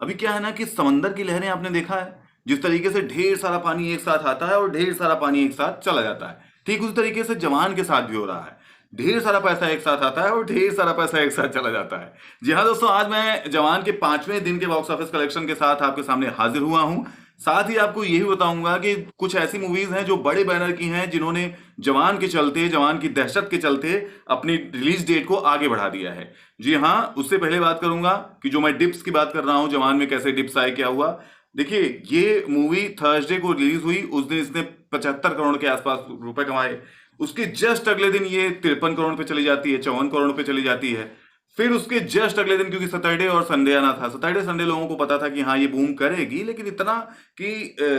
अभी क्या है ना कि समंदर की लहरें आपने देखा है, जिस तरीके से ढेर सारा पानी एक साथ आता है और ढेर सारा पानी एक साथ चला जाता है, ठीक उसी तरीके से जवान के साथ भी हो रहा है। ढेर सारा पैसा एक साथ आता है और ढेर सारा पैसा एक साथ चला जाता है। जी हाँ दोस्तों, आज मैं जवान के 5वें दिन के बॉक्स ऑफिस कलेक्शन के साथ आपके सामने हाजिर हुआ हूं। साथ ही आपको यही बताऊंगा कि कुछ ऐसी मूवीज हैं जो बड़े बैनर की हैं, जिन्होंने जवान के चलते, जवान की दहशत के चलते अपनी रिलीज डेट को आगे बढ़ा दिया है। जी हाँ, उससे पहले बात करूंगा कि जो मैं डिप्स की बात कर रहा हूं, जवान में कैसे डिप्स आए, क्या हुआ। देखिए, ये मूवी थर्सडे को रिलीज हुई, उस दिन इसने 75 करोड़ के आसपास रुपए कमाए। उसके जस्ट अगले दिन ये 53 करोड़ पे चली जाती है, 54 करोड़ पे चली जाती है। फिर उसके जस्ट अगले दिन, क्योंकि सैटरडे और संडे आना था, सैटरडे संडे लोगों को पता था कि हाँ ये बूम करेगी, लेकिन इतना कि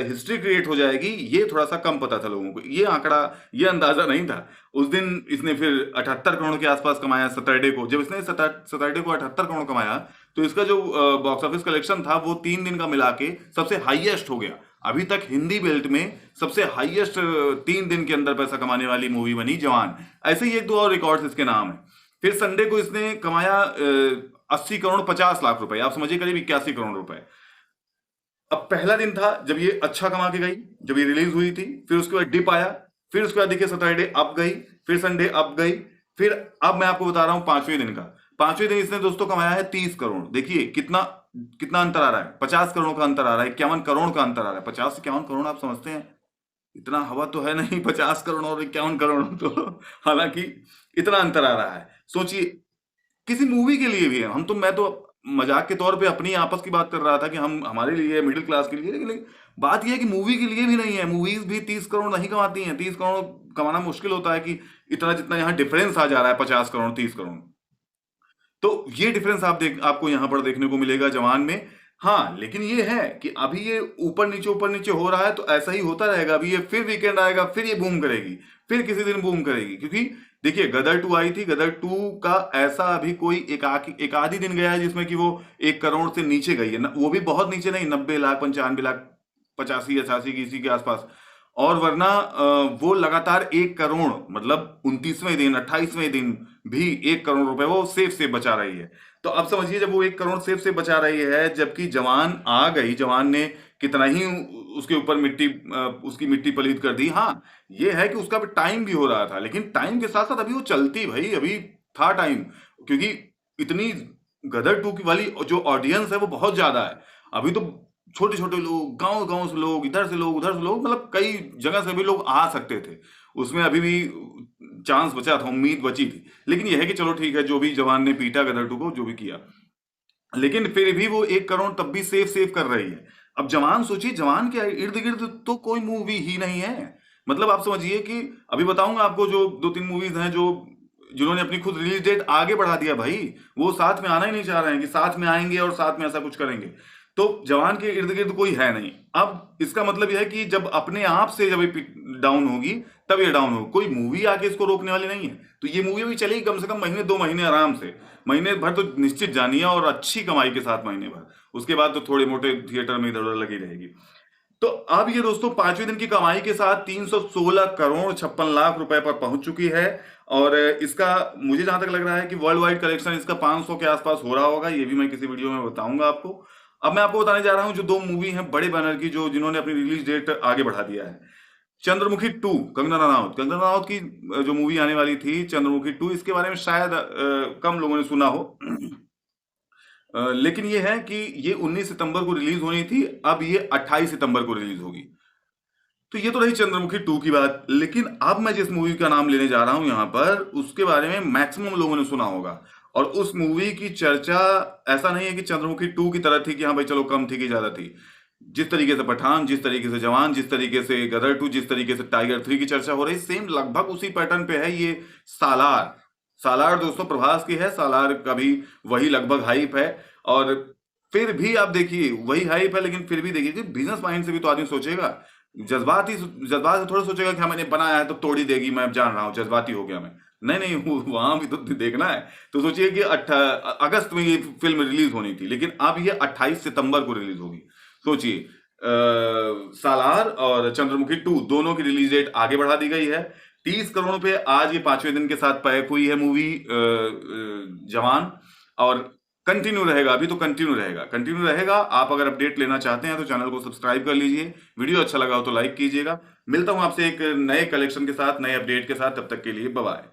हिस्ट्री क्रिएट हो जाएगी ये थोड़ा सा कम पता था लोगों को। ये आंकड़ा, ये अंदाजा नहीं था। उस दिन इसने फिर 78 करोड़ के आसपास कमाया सैटरडे को। जब इसने सैटरडे को 78 करोड़ कमाया, तो इसका जो बॉक्स ऑफिस कलेक्शन था वो 3 दिन का मिला के सबसे हाईएस्ट हो गया। अभी तक हिंदी बेल्ट में सबसे हाईएस्ट 3 दिन के अंदर पैसा कमाने वाली मूवी बनी जवान। ऐसे ही एक दो और रिकॉर्ड्स इसके नाम है। फिर संडे को इसने कमाया 80 करोड़ 50 लाख रुपए, आप समझिए करीब 81 करोड़ रुपए। अब पहला दिन था जब ये अच्छा कमा के गई, जब ये रिलीज हुई थी। फिर उसके बाद डिप आया, फिर उसके बाद देखिए सैटरडे अप गई, फिर संडे अप गई, फिर अब मैं आपको बता रहा हूं 5वें दिन का। 5वें दिन इसने दोस्तों कमाया है 30 करोड़। देखिए कितना कितना अंतर आ रहा है, 50 करोड़ का अंतर आ रहा है, 51 करोड़ का अंतर आ रहा है। 50 से 51 करोड़, आप समझते हैं इतना हवा तो है नहीं 50 करोड़ और 51 करोड़ तो हालांकि इतना अंतर आ रहा है। सोचिए, किसी मूवी के लिए भी है। मैं तो मजाक के तौर पे अपनी आपस की बात कर रहा था कि हम हमारे लिए, मिडिल क्लास के लिए, लेकिन बात यह है कि मूवी के लिए भी नहीं है। मूवीज भी 30 करोड़ नहीं कमाती हैं। 30 करोड़ कमाना मुश्किल होता है कि इतना जितना यहाँ डिफरेंस आ जा रहा है, 50 करोड़ 30 करोड़। तो ये डिफरेंस आपको यहां पर देखने को मिलेगा जवान में। हाँ, लेकिन ये है कि अभी ये ऊपर नीचे हो रहा है, तो ऐसा ही होता रहेगा। अभी ये फिर वीकेंड आएगा, फिर ये बूम करेगी, फिर किसी दिन बूम करेगी। क्योंकि देखिए, गदर 2 आई थी, गदर 2 का ऐसा अभी कोई एक आधी दिन गया है जिसमें कि वो 1 करोड़ से नीचे गई है वो भी बहुत नीचे नहीं, 90 लाख 95 लाख 85 88 की, इसी के आसपास। और वरना वो लगातार 1 करोड़, मतलब 29वें दिन 28वें दिन भी 1 करोड़ रुपए वो सेफ से बचा रही है। तो अब समझिए, जब वो 1 करोड़ सेफ से बचा रही है, जबकि जवान आ गई, जवान ने कितना ही उसके ऊपर उसकी मिट्टी पलीद कर दी। हाँ, ये है कि उसका भी टाइम भी हो रहा था, लेकिन टाइम के साथ साथ अभी वो चलती, भाई अभी था टाइम। क्योंकि इतनी गदर 2 की वाली जो ऑडियंस है वो बहुत ज्यादा है। अभी तो छोटे छोटे लोग, गांव गांव से लोग, इधर से लोग, उधर से लोग, मतलब कई जगह से भी लोग आ सकते थे। उसमें अभी भी चांस बचा था, उम्मीद बची थी। लेकिन यह है कि चलो ठीक है, जो भी जवान ने पीटा गदर 2 को, जो भी किया, लेकिन फिर भी वो 1 करोड़ तब भी सेफ सेफ कर रही है। अब जवान सोचिए, जवान के इर्द गिर्द तो कोई मूवी ही नहीं है। मतलब आप समझिए कि अभी बताऊंगा आपको, जो 2 3 मूवीज हैं जो जिन्होंने अपनी खुद रिलीज डेट आगे बढ़ा दिया, भाई वो साथ में आना ही नहीं चाह रहे हैं कि साथ में आएंगे और साथ में ऐसा कुछ करेंगे। तो जवान के इर्द गिर्द कोई है नहीं। अब इसका मतलब यह है कि जब अपने आप से जब ये डाउन होगी, तब ये डाउन होगी। कोई मूवी आके इसको रोकने वाली नहीं है। तो ये मूवी भी चलेगी कम से कम महीने 2 महीने आराम से। महीने भर तो निश्चित जानिए, और अच्छी कमाई के साथ महीने भर। उसके बाद तो थोड़े मोटे थिएटर में इधर उधर लगी रहेगी। तो अब ये दोस्तों 5वें दिन की कमाई के साथ 316 करोड़ 56 लाख रुपए पर पहुंच चुकी है। और इसका मुझे जहां तक लग रहा है कि वर्ल्ड वाइड कलेक्शन इसका 500 के आसपास हो रहा होगा। ये भी मैं किसी वीडियो में बताऊंगा आपको। अब मैं आपको बताने जा रहा हूं जो 2 मूवी हैं बड़े बैनर की, जो जिन्होंने अपनी रिलीज डेट आगे बढ़ा दिया है। चंद्रमुखी 2, कंगना रनावत की जो मूवी आने वाली थी चंद्रमुखी 2, इसके बारे में शायद कम लोगों ने सुना हो। लेकिन ये है कि ये 19 सितंबर को रिलीज होनी थी, अब ये 28 सितंबर को रिलीज होगी। तो ये तो रही चंद्रमुखी 2 की बात। लेकिन अब मैं जिस मूवी का नाम लेने जा रहा हूं यहां पर, उसके बारे में मैक्सिमम लोगों ने सुना होगा। और उस मूवी की चर्चा ऐसा नहीं है कि चंद्रमुखी 2 की तरह थी कि हाँ भाई चलो कम थी कि ज्यादा थी। जिस तरीके से पठान, जिस तरीके से जवान, जिस तरीके से गदर 2, जिस तरीके से टाइगर 3 की चर्चा हो रही, सेम लगभग उसी पैटर्न पे है ये सालार। सालार दोस्तों प्रभास की है। सालार का भी वही लगभग हाइप है। और फिर भी आप देखिए वही हाइप है, लेकिन फिर भी देखिए कि बिजनेस माइंड से भी तो आदमी सोचेगा। जज्बात से थोड़ा सोचेगा कि हाँ मैंने बनाया है तो तोड़ी देगी, मैं जान रहा हूँ जज्बाती हो गया मैं। नहीं नहीं, वहां भी तो देखना है। तो सोचिए कि अगस्त में ये फिल्म रिलीज होनी थी, लेकिन अब ये 28 सितंबर को रिलीज होगी। सोचिए, सालार और चंद्रमुखी 2 दोनों की रिलीज डेट आगे बढ़ा दी गई है। 30 करोड़ पे आज ये 5वें दिन के साथ पैक हुई है मूवी जवान। और कंटिन्यू रहेगा, अभी तो कंटिन्यू रहेगा। आप अगर अपडेट लेना चाहते हैं तो चैनल को सब्सक्राइब कर लीजिए, वीडियो अच्छा लगा हो तो लाइक कीजिएगा। मिलता हूं आपसे एक नए कलेक्शन के साथ, नए अपडेट के साथ, तब तक के लिए बाय बाय।